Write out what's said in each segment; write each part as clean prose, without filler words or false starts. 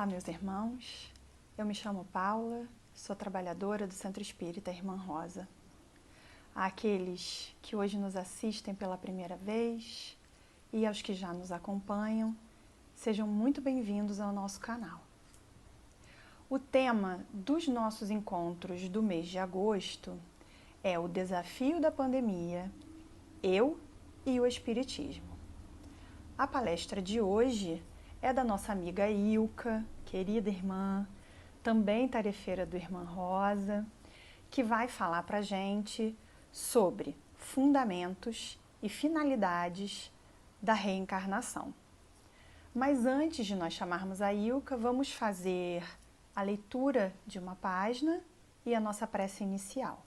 Olá, meus irmãos. Eu me chamo Paula, sou trabalhadora do Centro Espírita Irmã Rosa. Àqueles que hoje nos assistem pela primeira vez e aos que já nos acompanham, sejam muito bem-vindos ao nosso canal. O tema dos nossos encontros do mês de agosto é o desafio da pandemia, eu e o Espiritismo. A palestra de hoje é da nossa amiga Ilka, querida irmã, também tarefeira do Irmã Rosa, que vai falar para a gente sobre fundamentos e finalidades da reencarnação. Mas antes de nós chamarmos a Ilka, vamos fazer a leitura de uma página e a nossa prece inicial.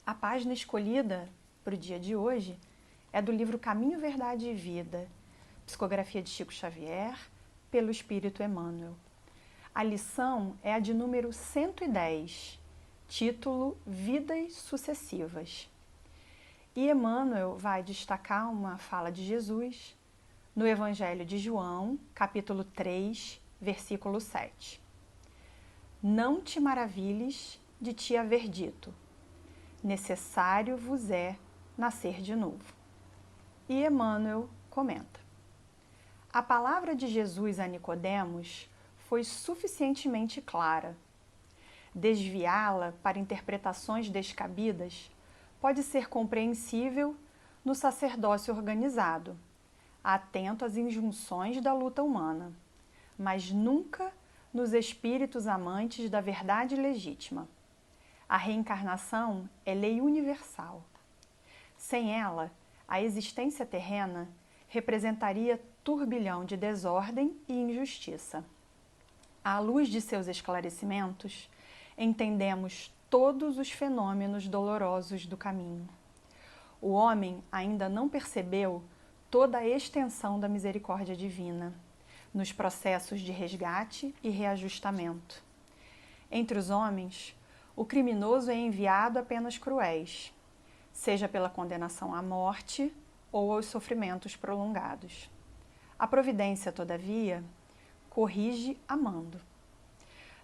A página escolhida para o dia de hoje é do livro Caminho, Verdade e Vida, psicografia de Chico Xavier, pelo Espírito Emmanuel. A lição é a de número 110, título Vidas Sucessivas. E Emmanuel vai destacar uma fala de Jesus no Evangelho de João, capítulo 3, versículo 7. Não te maravilhes de te haver dito, necessário vos é nascer de novo. E Emmanuel comenta: a palavra de Jesus a Nicodemos foi suficientemente clara. Desviá-la para interpretações descabidas pode ser compreensível no sacerdócio organizado, atento às injunções da luta humana, mas nunca nos espíritos amantes da verdade legítima. A reencarnação é lei universal. Sem ela, a existência terrena representaria turbilhão de desordem e injustiça. À luz de seus esclarecimentos, entendemos todos os fenômenos dolorosos do caminho. O homem ainda não percebeu toda a extensão da misericórdia divina nos processos de resgate e reajustamento. Entre os homens, o criminoso é enviado a penas cruéis, seja pela condenação à morte ou aos sofrimentos prolongados. A providência, todavia, corrige amando.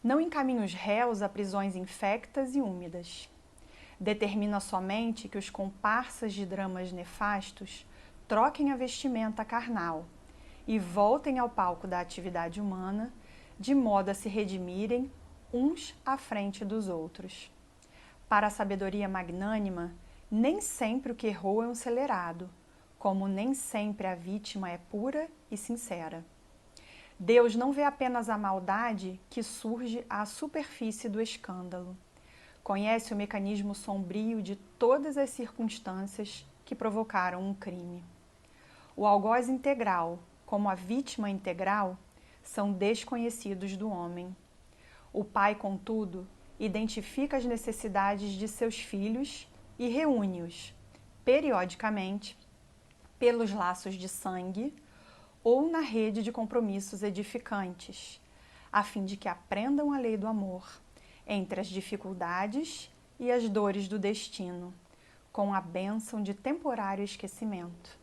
Não encaminha os réus a prisões infectas e úmidas. Determina somente que os comparsas de dramas nefastos troquem a vestimenta carnal e voltem ao palco da atividade humana, de modo a se redimirem uns à frente dos outros. Para a sabedoria magnânima, nem sempre o que errou é um celerado, como nem sempre a vítima é pura e sincera. Deus não vê apenas a maldade que surge à superfície do escândalo. Conhece o mecanismo sombrio de todas as circunstâncias que provocaram um crime. O algoz integral, como a vítima integral, são desconhecidos do homem. O pai, contudo, identifica as necessidades de seus filhos e reúne-os, periodicamente, pelos laços de sangue ou na rede de compromissos edificantes, a fim de que aprendam a lei do amor, entre as dificuldades e as dores do destino, com a bênção de temporário esquecimento.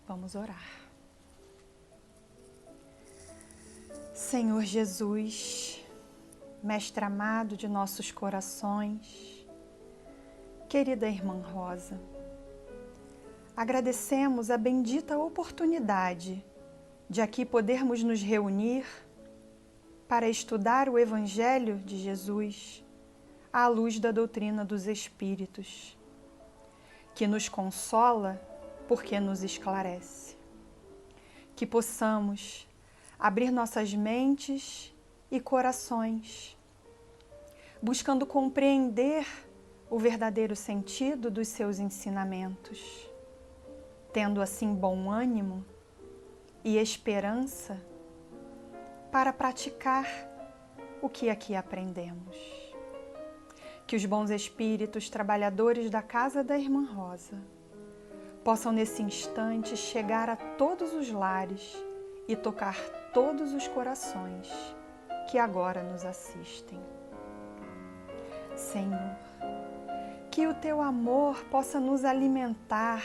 Vamos orar. Senhor Jesus, Mestre amado de nossos corações, querida Irmã Rosa, agradecemos a bendita oportunidade de aqui podermos nos reunir para estudar o Evangelho de Jesus à luz da doutrina dos Espíritos, que nos consola porque nos esclarece. Que possamos abrir nossas mentes e corações, buscando compreender o verdadeiro sentido dos seus ensinamentos, tendo assim bom ânimo e esperança para praticar o que aqui aprendemos. Que os bons espíritos trabalhadores da casa da Irmã Rosa possam nesse instante chegar a todos os lares e tocar todos os corações que agora nos assistem. Senhor, que o Teu amor possa nos alimentar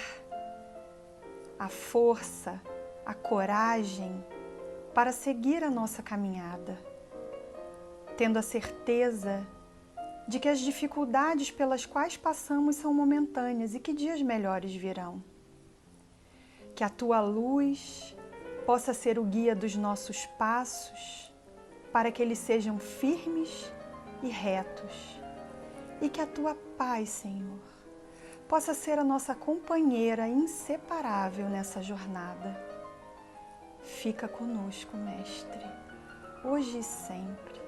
a força, a coragem para seguir a nossa caminhada, tendo a certeza de que as dificuldades pelas quais passamos são momentâneas e que dias melhores virão. Que a tua luz possa ser o guia dos nossos passos, para que eles sejam firmes e retos. E que a tua paz, Senhor, possa ser a nossa companheira inseparável nessa jornada. Fica conosco, Mestre, hoje e sempre.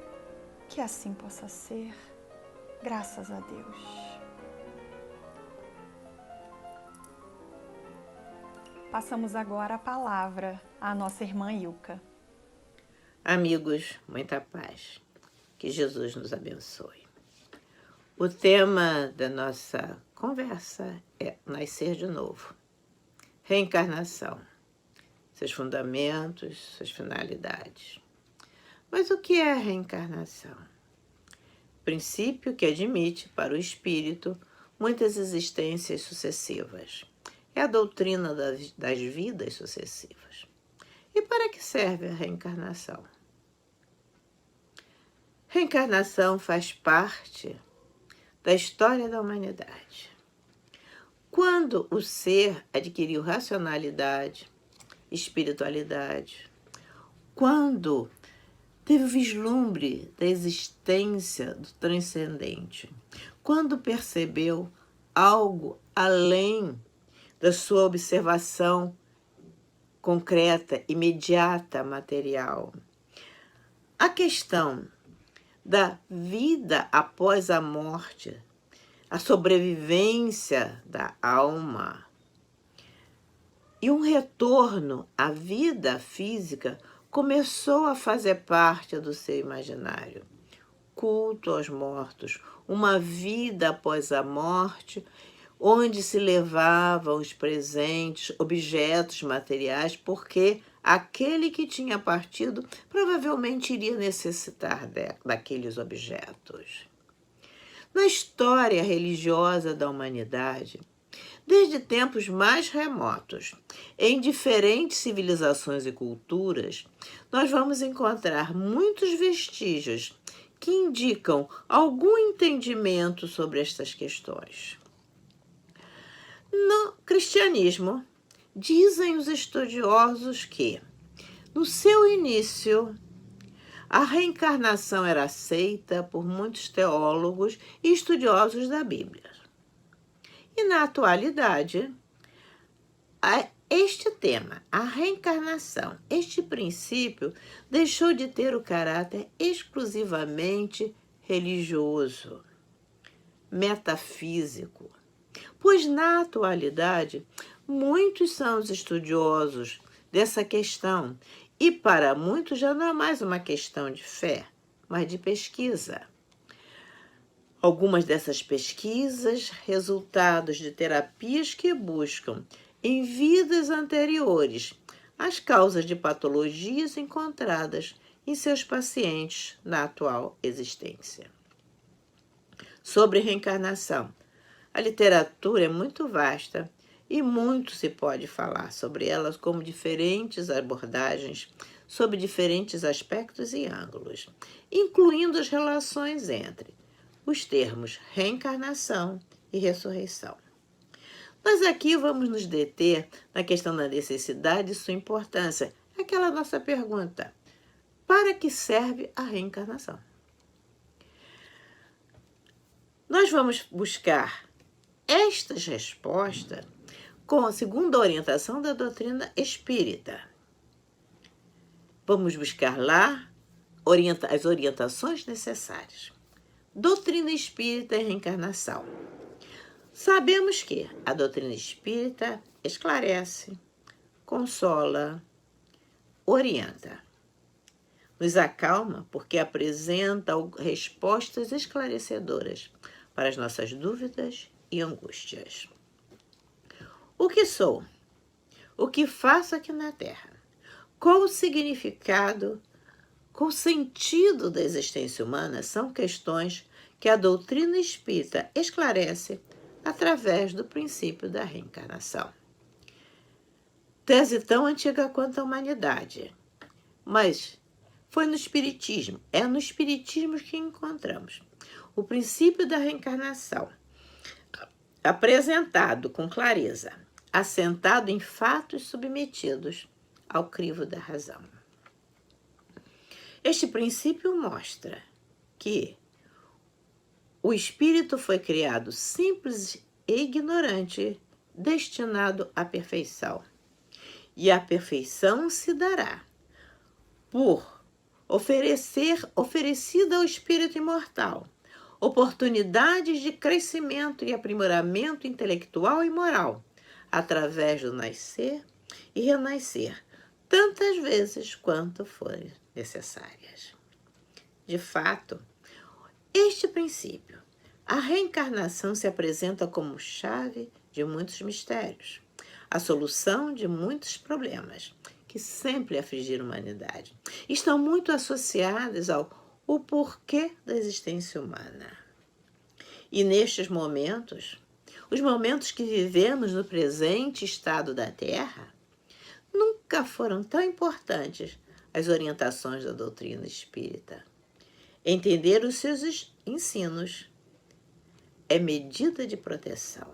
Que assim possa ser, graças a Deus. Passamos agora a palavra à nossa irmã Ilka. Amigos, muita paz. Que Jesus nos abençoe. O tema da nossa conversa é nascer de novo. Reencarnação. Seus fundamentos, suas finalidades. Mas o que é a reencarnação? Princípio que admite para o espírito muitas existências sucessivas. É a doutrina das vidas sucessivas. E para que serve a reencarnação? Reencarnação faz parte da história da humanidade. Quando o ser adquiriu racionalidade, espiritualidade, quando teve o vislumbre da existência do transcendente, quando percebeu algo além da sua observação concreta, imediata, material. A questão da vida após a morte, a sobrevivência da alma e um retorno à vida física começou a fazer parte do seu imaginário. Culto aos mortos, uma vida após a morte, onde se levavam os presentes, objetos materiais, porque aquele que tinha partido provavelmente iria necessitar daqueles objetos. Na história religiosa da humanidade, desde tempos mais remotos, em diferentes civilizações e culturas, nós vamos encontrar muitos vestígios que indicam algum entendimento sobre estas questões. No cristianismo, dizem os estudiosos que, no seu início, a reencarnação era aceita por muitos teólogos e estudiosos da Bíblia. E na atualidade, este tema, a reencarnação, este princípio, deixou de ter o caráter exclusivamente religioso, metafísico. Pois na atualidade, muitos são os estudiosos dessa questão e para muitos já não é mais uma questão de fé, mas de pesquisa. Algumas dessas pesquisas, resultados de terapias que buscam em vidas anteriores as causas de patologias encontradas em seus pacientes na atual existência. Sobre reencarnação, a literatura é muito vasta e muito se pode falar sobre elas como diferentes abordagens sobre diferentes aspectos e ângulos, incluindo as relações entre os termos reencarnação e ressurreição. Nós aqui vamos nos deter na questão da necessidade e sua importância. Aquela nossa pergunta: para que serve a reencarnação? Nós vamos buscar estas respostas segundo a orientação da doutrina espírita. Vamos buscar lá as orientações necessárias. Doutrina espírita e reencarnação. Sabemos que a doutrina espírita esclarece, consola, orienta. Nos acalma porque apresenta respostas esclarecedoras para as nossas dúvidas e angústias. O que sou? O que faço aqui na Terra? Qual o significado, qual o sentido da existência humana são questões que a doutrina espírita esclarece através do princípio da reencarnação. Tese tão antiga quanto a humanidade, Mas foi no Espiritismo, é no Espiritismo que encontramos o princípio da reencarnação, apresentado com clareza, assentado em fatos submetidos ao crivo da razão. Este princípio mostra que o espírito foi criado simples e ignorante, destinado à perfeição. E a perfeição se dará por oferecida ao espírito imortal oportunidades de crescimento e aprimoramento intelectual e moral, através do nascer e renascer, tantas vezes quanto forem necessárias. De fato, este princípio, a reencarnação, se apresenta como chave de muitos mistérios, a solução de muitos problemas que sempre afligiram a humanidade. Estão muito associadas ao o porquê da existência humana. E nestes momentos, os momentos que vivemos no presente estado da Terra, nunca foram tão importantes as orientações da doutrina espírita. Entender os seus ensinos é medida de proteção.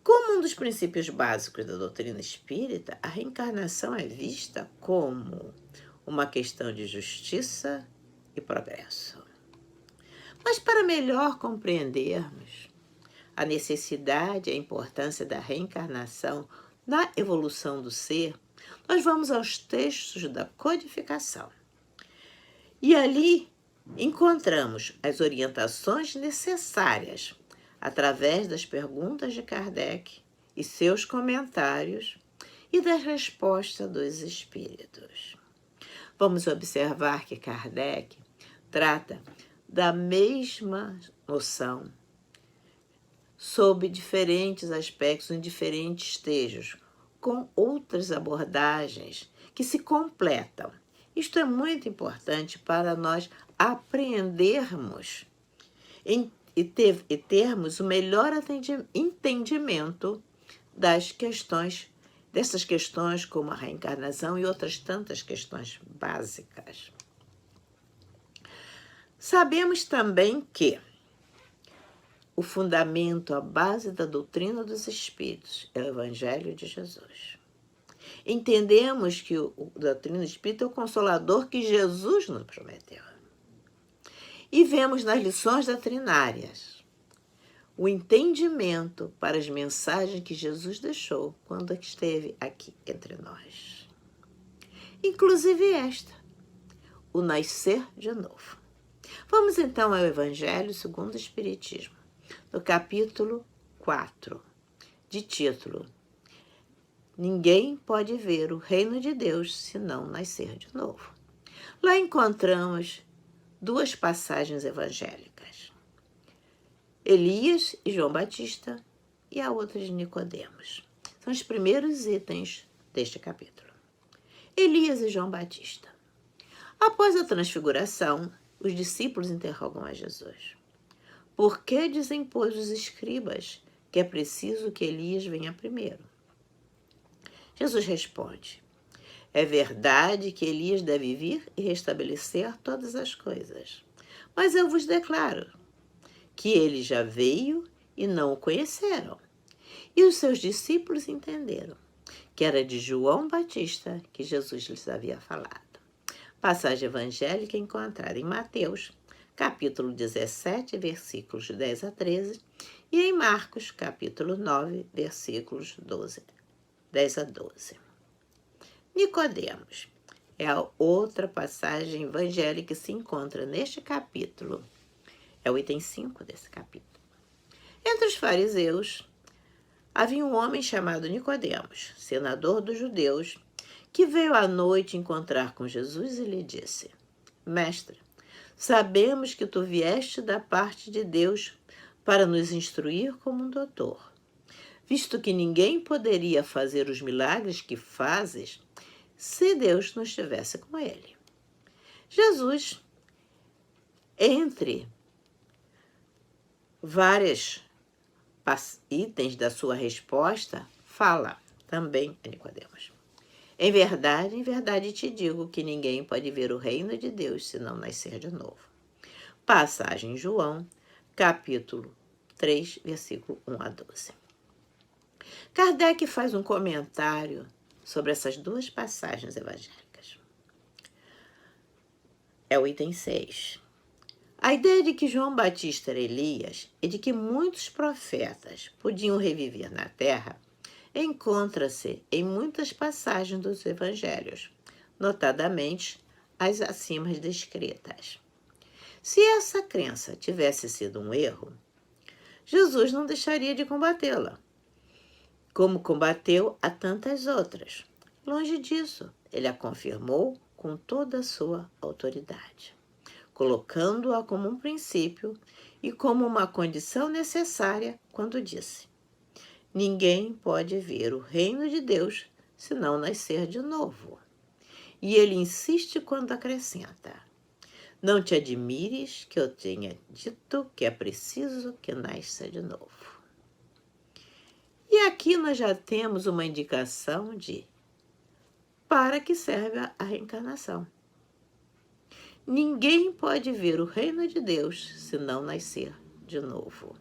Como um dos princípios básicos da doutrina espírita, a reencarnação é vista como uma questão de justiça e progresso. Mas para melhor compreendermos a necessidade e a importância da reencarnação na evolução do ser, nós vamos aos textos da codificação. E ali encontramos as orientações necessárias através das perguntas de Kardec e seus comentários e das respostas dos espíritos. Vamos observar que Kardec trata da mesma noção sob diferentes aspectos, em diferentes estejos, com outras abordagens que se completam. Isto é muito importante para nós apreendermos e termos o melhor entendimento dessas questões como a reencarnação e outras tantas questões básicas. Sabemos também que o fundamento, a base da doutrina dos espíritos é o Evangelho de Jesus. Entendemos que a doutrina espírita é o consolador que Jesus nos prometeu. E vemos nas lições doutrinárias o entendimento para as mensagens que Jesus deixou quando esteve aqui entre nós. Inclusive esta, o nascer de novo. Vamos então ao Evangelho segundo o Espiritismo, no capítulo 4, de título: Ninguém pode ver o reino de Deus se não nascer de novo. Lá encontramos duas passagens evangélicas: Elias e João Batista, e a outra de Nicodemos. São os primeiros itens deste capítulo. Elias e João Batista. Após a transfiguração, os discípulos interrogam a Jesus: Por que dizem, pois, os escribas que é preciso que Elias venha primeiro? Jesus responde: É verdade que Elias deve vir e restabelecer todas as coisas. Mas eu vos declaro que ele já veio e não o conheceram. E os seus discípulos entenderam que era de João Batista que Jesus lhes havia falado. Passagem evangélica encontrada em Mateus, capítulo 17, versículos 10 a 13, e em Marcos, capítulo 9, versículos 10 a 12. Nicodemos é a outra passagem evangélica que se encontra neste capítulo. É o item 5 desse capítulo. Entre os fariseus, havia um homem chamado Nicodemos, senador dos judeus, que veio à noite encontrar com Jesus e lhe disse: Mestre, sabemos que tu vieste da parte de Deus para nos instruir como um doutor, visto que ninguém poderia fazer os milagres que fazes se Deus não estivesse com ele. Jesus, entre vários itens da sua resposta, fala também a Nicodemos: em verdade te digo que ninguém pode ver o reino de Deus se não nascer de novo. Passagem em João, capítulo 3, versículo 1 a 12. Kardec faz um comentário sobre essas duas passagens evangélicas. É o item 6. A ideia de que João Batista era Elias e de que muitos profetas podiam reviver na terra encontra-se em muitas passagens dos evangelhos, notadamente as acima descritas. Se essa crença tivesse sido um erro, Jesus não deixaria de combatê-la, como combateu a tantas outras. Longe disso, ele a confirmou com toda a sua autoridade, colocando-a como um princípio e como uma condição necessária quando disse: ninguém pode ver o reino de Deus se não nascer de novo. E ele insiste quando acrescenta: não te admires que eu tenha dito que é preciso que nasça de novo. E aqui nós já temos uma indicação de para que serve a reencarnação. Ninguém pode ver o reino de Deus se não nascer de novo.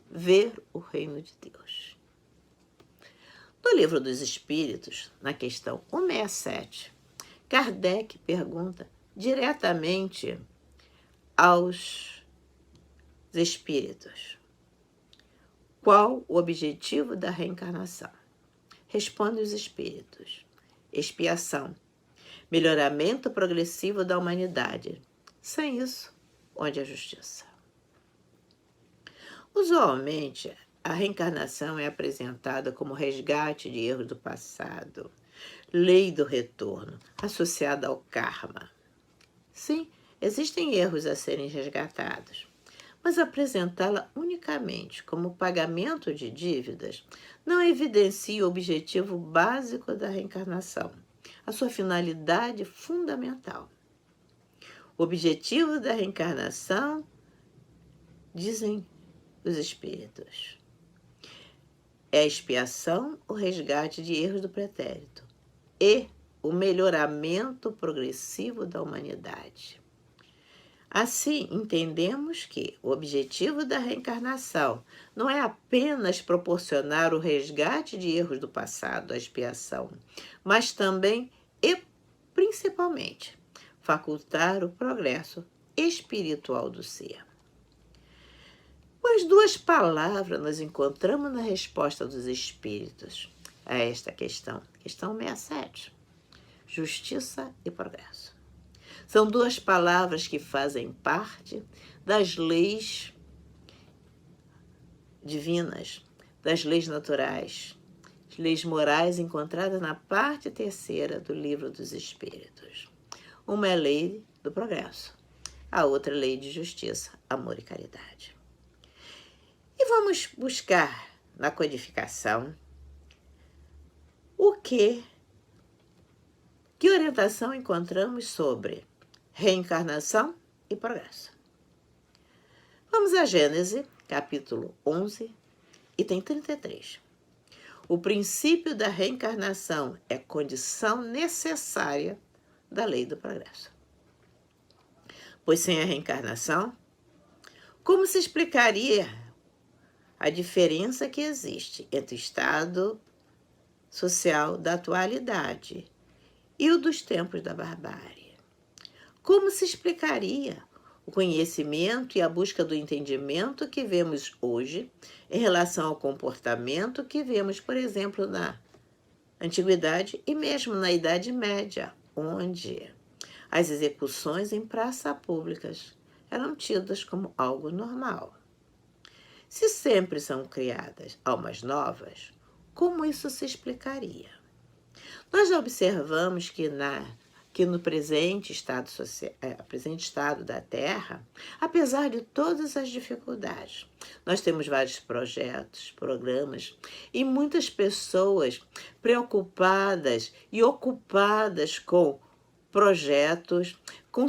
Ver o reino de Deus. No Livro dos Espíritos, na questão 167, Kardec pergunta diretamente aos espíritos: qual o objetivo da reencarnação? Respondem os espíritos: expiação, melhoramento progressivo da humanidade. Sem isso, onde a justiça? Usualmente, a reencarnação é apresentada como resgate de erros do passado, lei do retorno, associada ao karma. Sim, existem erros a serem resgatados, mas apresentá-la unicamente como pagamento de dívidas não evidencia o objetivo básico da reencarnação, a sua finalidade fundamental. O objetivo da reencarnação, dizem os espíritos, é a expiação ou resgate de erros do pretérito e o melhoramento progressivo da humanidade. Assim, entendemos que o objetivo da reencarnação não é apenas proporcionar o resgate de erros do passado, a expiação, mas também e principalmente facultar o progresso espiritual do ser. Quais duas palavras nós encontramos na resposta dos espíritos a esta questão? Questão 67. Justiça e progresso. São duas palavras que fazem parte das leis divinas, das leis naturais, as leis morais encontradas na parte 3ª do Livro dos Espíritos. Uma é a lei do progresso, a outra é a lei de justiça, amor e caridade. E vamos buscar na codificação que orientação encontramos sobre reencarnação e progresso. Vamos a Gênesis, capítulo 11, item 33. O princípio da reencarnação é condição necessária da lei do progresso. Pois sem a reencarnação, como se explicaria a diferença que existe entre o estado social da atualidade e o dos tempos da barbárie? Como se explicaria o conhecimento e a busca do entendimento que vemos hoje em relação ao comportamento que vemos, por exemplo, na Antiguidade e mesmo na Idade Média, onde as execuções em praças públicas eram tidas como algo normal? Se sempre são criadas almas novas, como isso se explicaria? Nós já observamos que no presente estado da Terra, apesar de todas as dificuldades, nós temos vários projetos, programas e muitas pessoas preocupadas e ocupadas com projetos, com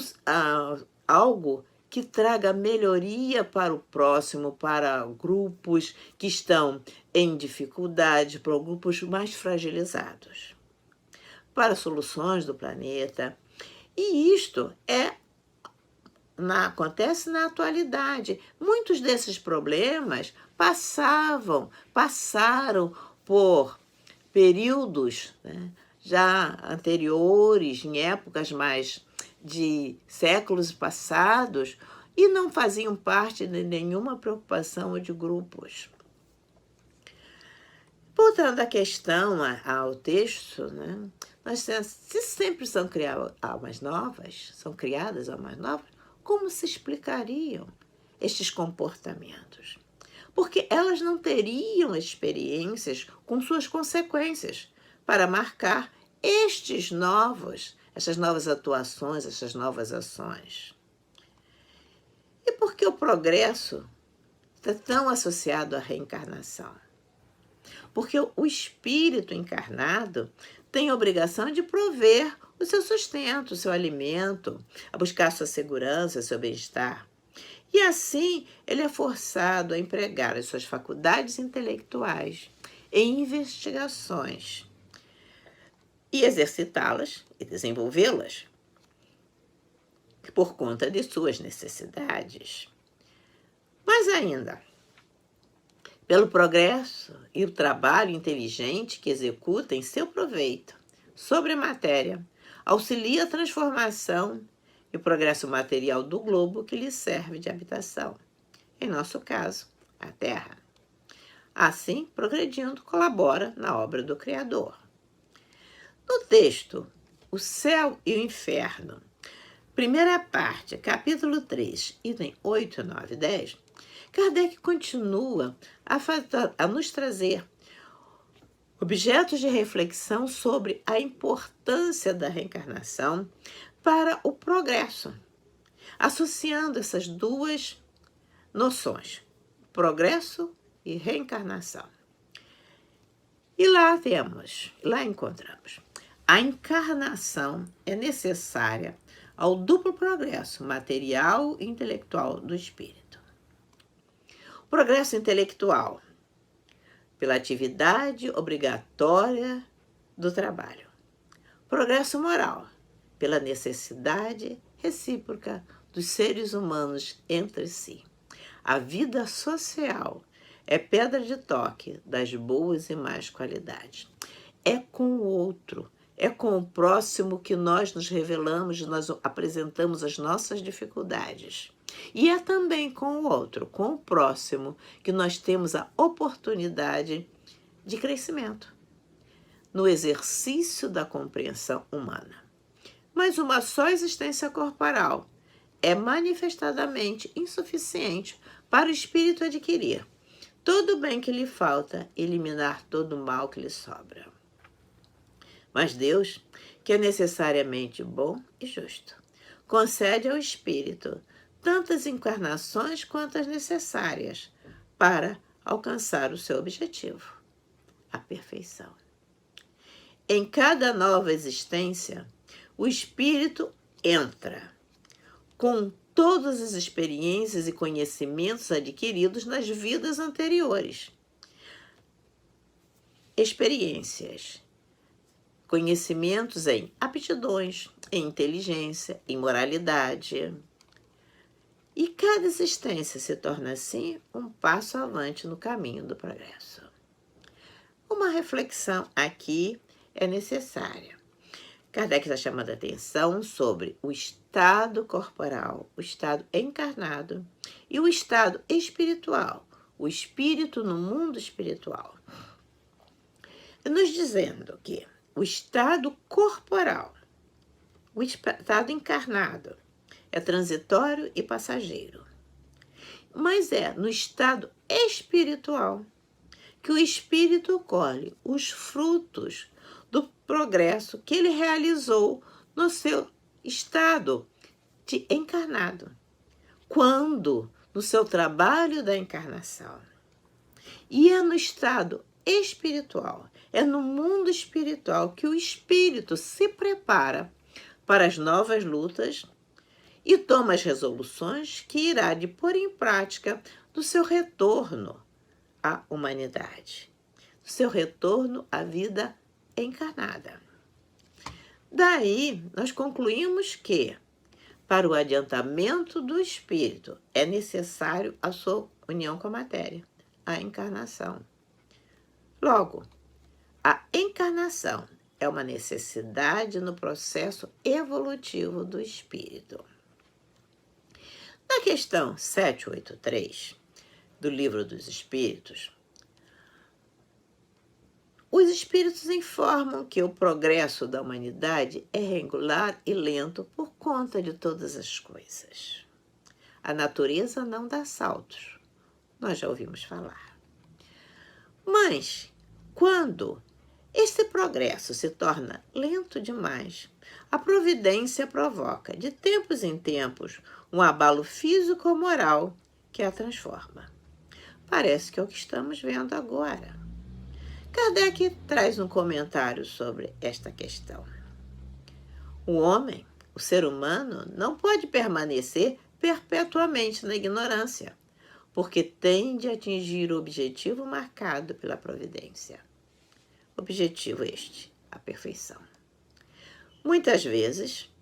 algo que traga melhoria para o próximo, para grupos que estão em dificuldade, para grupos mais fragilizados. para soluções do planeta. E isto acontece na atualidade. Muitos desses problemas passaram por períodos, né, já anteriores, em épocas mais de séculos passados, e não faziam parte de nenhuma preocupação ou de grupos. Voltando à questão, ao texto, né, se sempre são criadas almas novas, como se explicariam estes comportamentos? Porque elas não teriam experiências com suas consequências para marcar essas novas atuações, essas novas ações. E por que o progresso está tão associado à reencarnação? Porque o espírito encarnado tem a obrigação de prover o seu sustento, o seu alimento, a buscar sua segurança, seu bem-estar. E assim ele é forçado a empregar as suas faculdades intelectuais em investigações e exercitá-las e desenvolvê-las por conta de suas necessidades. Mas ainda, pelo progresso e o trabalho inteligente que executa em seu proveito sobre a matéria, auxilia a transformação e o progresso material do globo que lhe serve de habitação, em nosso caso, a Terra. Assim, progredindo, colabora na obra do Criador. No texto O Céu e o Inferno, primeira parte, capítulo 3, item 8, 9 e 10, Kardec continua a nos trazer objetos de reflexão sobre a importância da reencarnação para o progresso, associando essas duas noções, progresso e reencarnação. E lá encontramos: a encarnação é necessária ao duplo progresso material e intelectual do espírito. O progresso intelectual, pela atividade obrigatória do trabalho. Progresso moral, pela necessidade recíproca dos seres humanos entre si. A vida social é pedra de toque das boas e más qualidades. É com o outro, é com o próximo que nós nos revelamos, nós apresentamos as nossas dificuldades. E é também com o outro, com o próximo, que nós temos a oportunidade de crescimento no exercício da compreensão humana. Mas uma só existência corporal é manifestadamente insuficiente para o espírito adquirir todo o bem que lhe falta, eliminar todo o mal que lhe sobra. Mas Deus, que é necessariamente bom e justo, concede ao espírito tantas encarnações quanto as necessárias para alcançar o seu objetivo, a perfeição. Em cada nova existência, o espírito entra com todas as experiências e conhecimentos adquiridos nas vidas anteriores. Experiências, conhecimentos em aptidões, em inteligência, em moralidade. E cada existência se torna, assim, um passo avante no caminho do progresso. Uma reflexão aqui é necessária. Kardec está chamando a atenção sobre o estado corporal, o estado encarnado e o estado espiritual, o espírito no mundo espiritual. Nos dizendo que o estado corporal, o estado encarnado, é transitório e passageiro. Mas é no estado espiritual que o espírito colhe os frutos do progresso que ele realizou no seu estado de encarnado, quando no seu trabalho da encarnação. E é no estado espiritual, é no mundo espiritual que o espírito se prepara para as novas lutas e toma as resoluções que irá de pôr em prática do seu retorno à humanidade, do seu retorno à vida encarnada. Daí, nós concluímos que, para o adiantamento do espírito, é necessário a sua união com a matéria, a encarnação. Logo, a encarnação é uma necessidade no processo evolutivo do espírito. Na questão 783 do Livro dos Espíritos, os espíritos informam que o progresso da humanidade é regular e lento por conta de todas as coisas. A natureza não dá saltos, nós já ouvimos falar. Mas, quando esse progresso se torna lento demais, a providência provoca, de tempos em tempos, um abalo físico ou moral que a transforma. Parece que é o que estamos vendo agora. Kardec traz um comentário sobre esta questão. O homem, o ser humano, não pode permanecer perpetuamente na ignorância, porque tem de atingir o objetivo marcado pela providência. Objetivo este, a perfeição. Muitas vezes,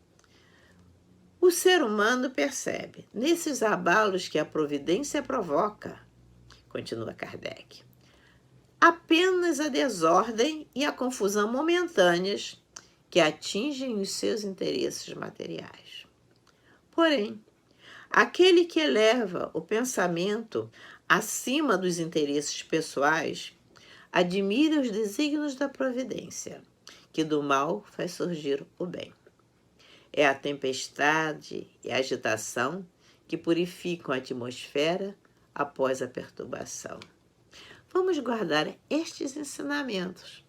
o ser humano percebe, nesses abalos que a providência provoca, continua Kardec, apenas a desordem e a confusão momentâneas que atingem os seus interesses materiais. Porém, aquele que eleva o pensamento acima dos interesses pessoais admira os desígnios da providência, que do mal faz surgir o bem. É a tempestade e a agitação que purificam a atmosfera após a perturbação. Vamos guardar estes ensinamentos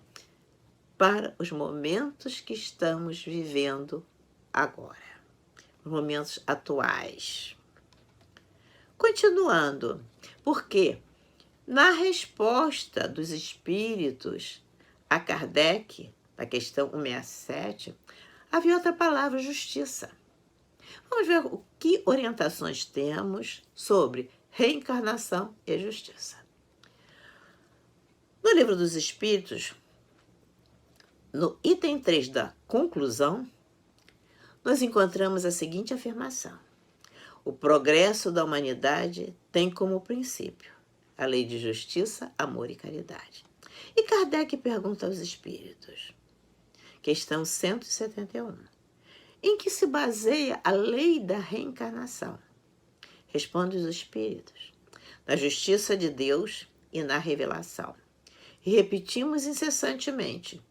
para os momentos que estamos vivendo agora, os momentos atuais. Continuando, porque na resposta dos espíritos a Kardec, na questão 167, havia outra palavra, justiça. Vamos ver o que orientações temos sobre reencarnação e justiça. No Livro dos Espíritos, no item 3 da conclusão, nós encontramos a seguinte afirmação: o progresso da humanidade tem como princípio a lei de justiça, amor e caridade. E Kardec pergunta aos espíritos, questão 171, em que se baseia a lei da reencarnação? Responde os espíritos, na justiça de Deus e na revelação. E repetimos incessantemente,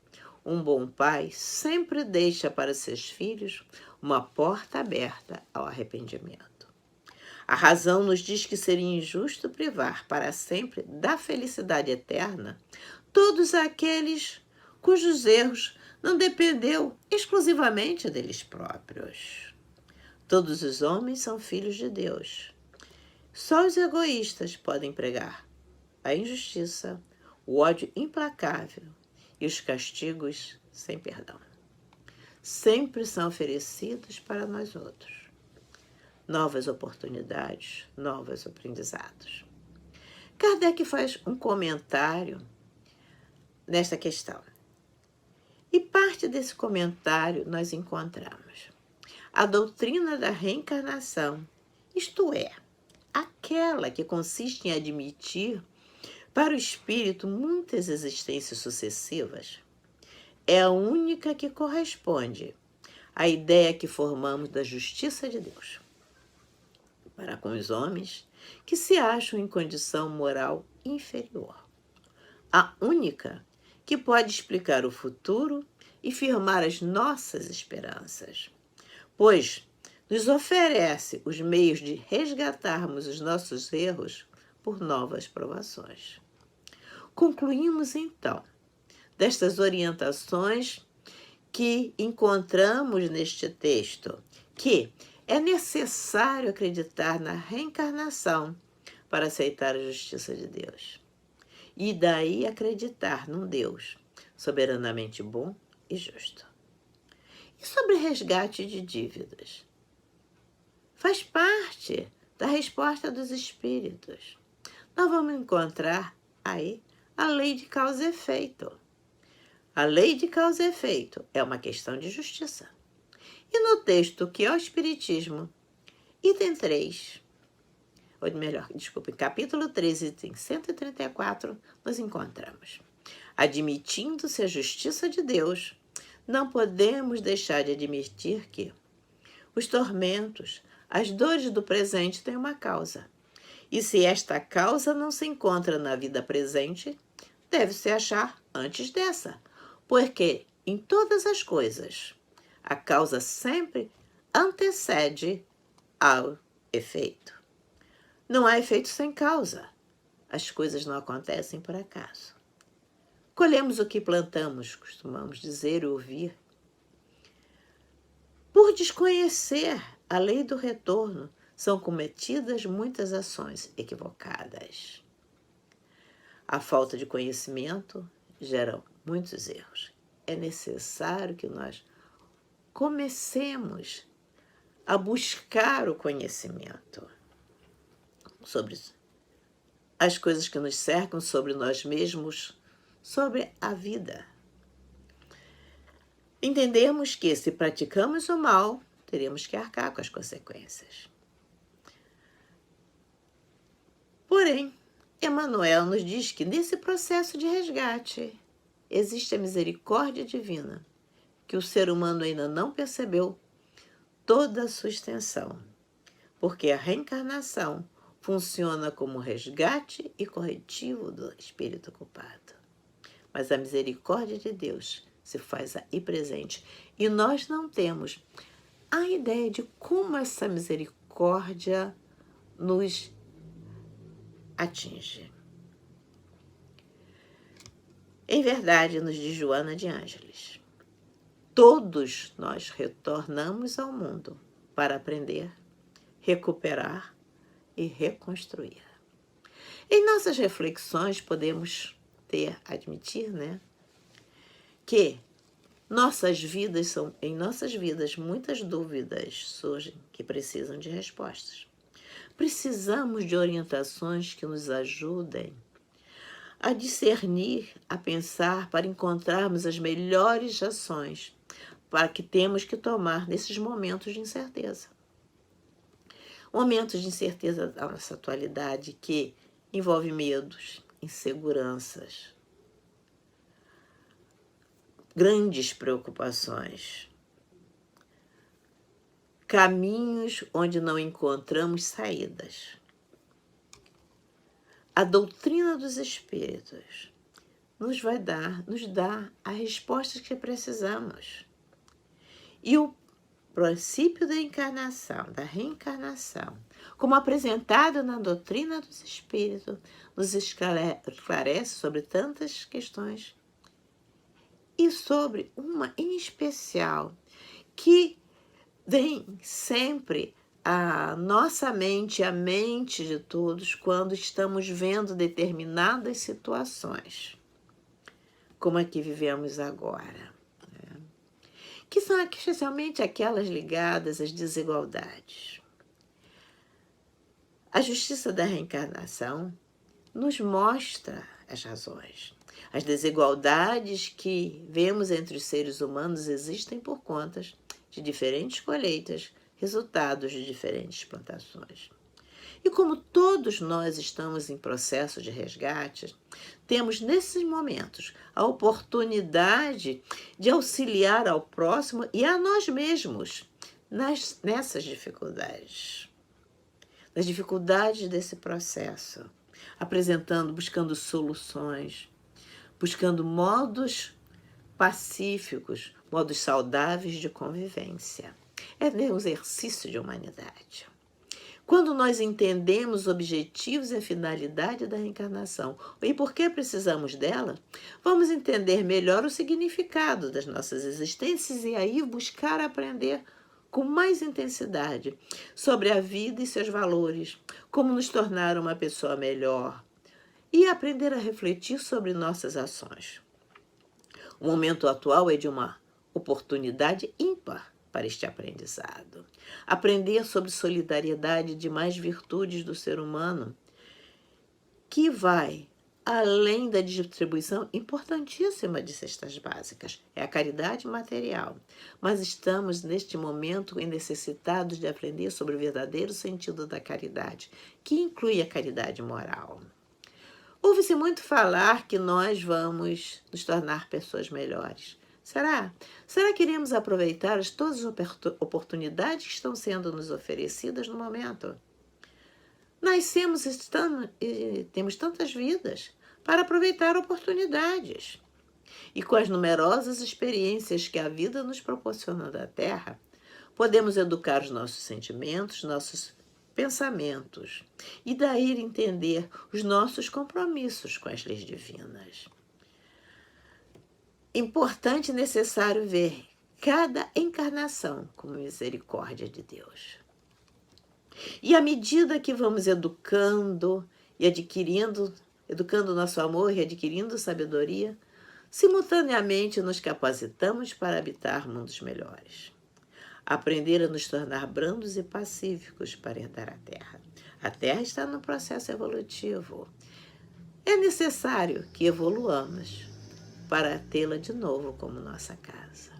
um bom pai sempre deixa para seus filhos uma porta aberta ao arrependimento. A razão nos diz que seria injusto privar para sempre da felicidade eterna todos aqueles cujos erros não dependeu exclusivamente deles próprios. Todos os homens são filhos de Deus. Só os egoístas podem pregar a injustiça, o ódio implacável e os castigos sem perdão. Sempre são oferecidos para nós outros. Novas oportunidades, novos aprendizados. Kardec faz um comentário nesta questão. E parte desse comentário nós encontramos a doutrina da reencarnação, isto é, aquela que consiste em admitir para o espírito muitas existências sucessivas, é a única que corresponde à ideia que formamos da justiça de Deus para com os homens que se acham em condição moral inferior. A única que pode explicar o futuro e firmar as nossas esperanças, pois nos oferece os meios de resgatarmos os nossos erros por novas provações. Concluímos, então, destas orientações que encontramos neste texto, que é necessário acreditar na reencarnação para aceitar a justiça de Deus. E daí acreditar num Deus soberanamente bom e justo. E sobre resgate de dívidas? Faz parte da resposta dos espíritos. Nós vamos encontrar aí a lei de causa e efeito. A lei de causa e efeito é uma questão de justiça. E no texto que é o Espiritismo, item 3, ou melhor, desculpe, capítulo 3, item 134, nós encontramos: admitindo-se a justiça de Deus, não podemos deixar de admitir que os tormentos, as dores do presente têm uma causa. E se esta causa não se encontra na vida presente, deve-se achar antes dessa, porque em todas as coisas, a causa sempre antecede ao efeito. Não há efeito sem causa. As coisas não acontecem por acaso. Colhemos o que plantamos, costumamos dizer e ouvir. Por desconhecer a lei do retorno, são cometidas muitas ações equivocadas. A falta de conhecimento gera muitos erros. É necessário que nós comecemos a buscar o conhecimento sobre as coisas que nos cercam, sobre nós mesmos, sobre a vida. Entendemos que, se praticamos o mal, teremos que arcar com as consequências. Porém, Emmanuel nos diz que nesse processo de resgate existe a misericórdia divina, que o ser humano ainda não percebeu toda a sua extensão, porque a reencarnação funciona como resgate e corretivo do espírito culpado. Mas a misericórdia de Deus se faz aí presente. E nós não temos a ideia de como essa misericórdia nos atinge. Em verdade, nos diz Joana de Ângeles, todos nós retornamos ao mundo para aprender, recuperar e reconstruir. Em nossas reflexões podemos admitir, que em nossas vidas muitas dúvidas surgem que precisam de respostas. Precisamos de orientações que nos ajudem a discernir, a pensar, para encontrarmos as melhores ações para que temos que tomar nesses momentos de incerteza. Momentos de incerteza da nossa atualidade que envolve medos, inseguranças, grandes preocupações, caminhos onde não encontramos saídas. A doutrina dos espíritos nos dá as respostas que precisamos. E o princípio da encarnação, da reencarnação, como apresentado na doutrina dos espíritos, nos esclarece sobre tantas questões e sobre uma em especial que vem sempre à nossa mente, à mente de todos, quando estamos vendo determinadas situações, como a que vivemos agora, que são especialmente aquelas ligadas às desigualdades. A justiça da reencarnação nos mostra as razões. As desigualdades que vemos entre os seres humanos existem por conta de diferentes colheitas, resultados de diferentes plantações. E como todos nós estamos em processo de resgate, temos nesses momentos a oportunidade de auxiliar ao próximo e a nós mesmos nessas dificuldades. Nas dificuldades desse processo, buscando soluções, buscando modos pacíficos, modos saudáveis de convivência. É um exercício de humanidade. Quando nós entendemos os objetivos e a finalidade da reencarnação e por que precisamos dela, vamos entender melhor o significado das nossas existências e aí buscar aprender com mais intensidade sobre a vida e seus valores, como nos tornar uma pessoa melhor e aprender a refletir sobre nossas ações. O momento atual é de uma oportunidade ímpar para este aprendizado. Aprender sobre solidariedade e demais virtudes do ser humano que vai além da distribuição importantíssima de cestas básicas, é a caridade material. Mas estamos, neste momento, necessitados de aprender sobre o verdadeiro sentido da caridade, que inclui a caridade moral. Ouve-se muito falar que nós vamos nos tornar pessoas melhores. Será? Será que iremos aproveitar todas as oportunidades que estão sendo nos oferecidas no momento? Nascemos e temos tantas vidas para aproveitar oportunidades. E com as numerosas experiências que a vida nos proporciona da Terra, podemos educar os nossos sentimentos, nossos pensamentos, e daí entender os nossos compromissos com as leis divinas. Importante e necessário ver cada encarnação como misericórdia de Deus. E à medida que vamos educando nosso amor e adquirindo sabedoria, simultaneamente nos capacitamos para habitar mundos melhores. Aprender a nos tornar brandos e pacíficos para herdar a Terra. A Terra está no processo evolutivo. É necessário que evoluamos para tê-la de novo como nossa casa.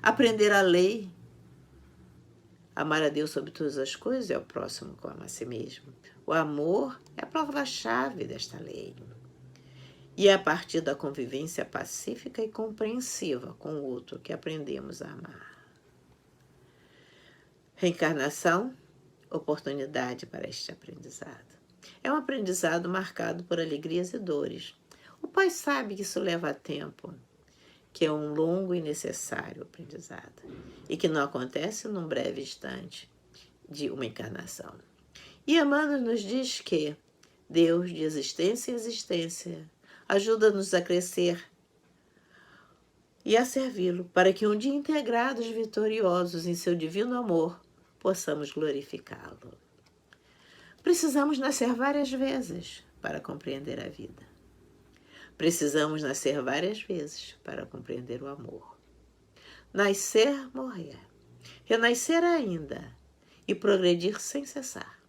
Aprender a lei, amar a Deus sobre todas as coisas e ao próximo como a si mesmo. O amor é a palavra-chave desta lei. E é a partir da convivência pacífica e compreensiva com o outro que aprendemos a amar. Reencarnação, oportunidade para este aprendizado. É um aprendizado marcado por alegrias e dores. O Pai sabe que isso leva tempo, que é um longo e necessário aprendizado, e que não acontece num breve instante de uma encarnação. E Emmanuel nos diz que Deus, de existência em existência, ajuda-nos a crescer e a servi-lo, para que um dia integrados vitoriosos em seu divino amor, possamos glorificá-lo. Precisamos nascer várias vezes para compreender a vida. Precisamos nascer várias vezes para compreender o amor. Nascer, morrer, renascer ainda e progredir sem cessar.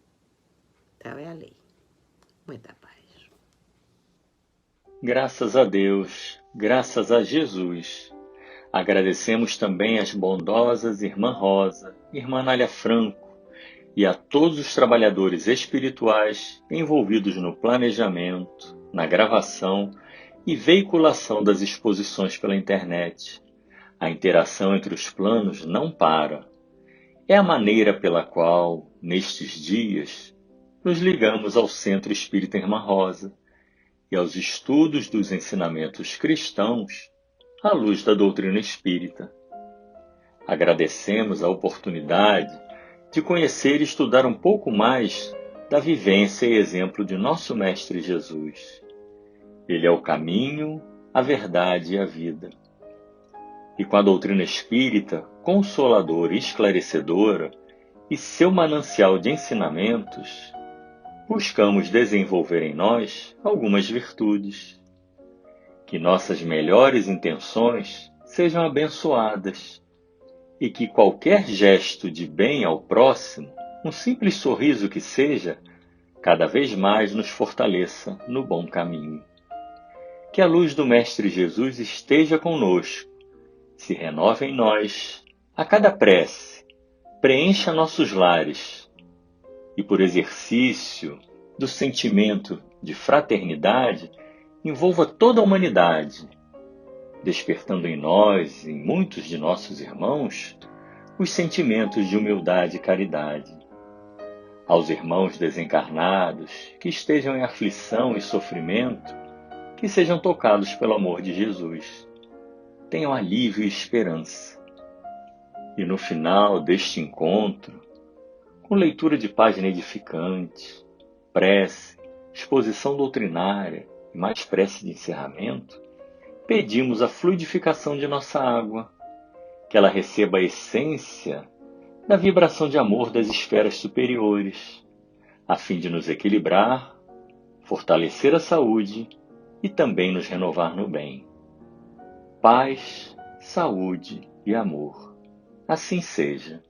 Tal é a lei. Muita paz. Graças a Deus, graças a Jesus. Agradecemos também às bondosas Irmã Rosa, Irmã Nália Franco e a todos os trabalhadores espirituais envolvidos no planejamento, na gravação e veiculação das exposições pela internet. A interação entre os planos não para. É a maneira pela qual, nestes dias, nos ligamos ao Centro Espírita Irmã Rosa e aos estudos dos ensinamentos cristãos à luz da doutrina espírita. Agradecemos a oportunidade de conhecer e estudar um pouco mais da vivência e exemplo de nosso Mestre Jesus. Ele é o caminho, a verdade e a vida. E com a doutrina espírita, consoladora e esclarecedora, e seu manancial de ensinamentos, buscamos desenvolver em nós algumas virtudes. Que nossas melhores intenções sejam abençoadas e que qualquer gesto de bem ao próximo, um simples sorriso que seja, cada vez mais nos fortaleça no bom caminho. Que a luz do Mestre Jesus esteja conosco, se renove em nós a cada prece, preencha nossos lares e, por exercício do sentimento de fraternidade, envolva toda a humanidade, despertando em nós e em muitos de nossos irmãos os sentimentos de humildade e caridade. Aos irmãos desencarnados que estejam em aflição e sofrimento, que sejam tocados pelo amor de Jesus. Tenham alívio e esperança. E no final deste encontro, com leitura de página edificante, prece, exposição doutrinária e mais prece de encerramento, pedimos a fluidificação de nossa água, que ela receba a essência da vibração de amor das esferas superiores, a fim de nos equilibrar, fortalecer a saúde e também nos renovar no bem. Paz, saúde e amor. Assim seja.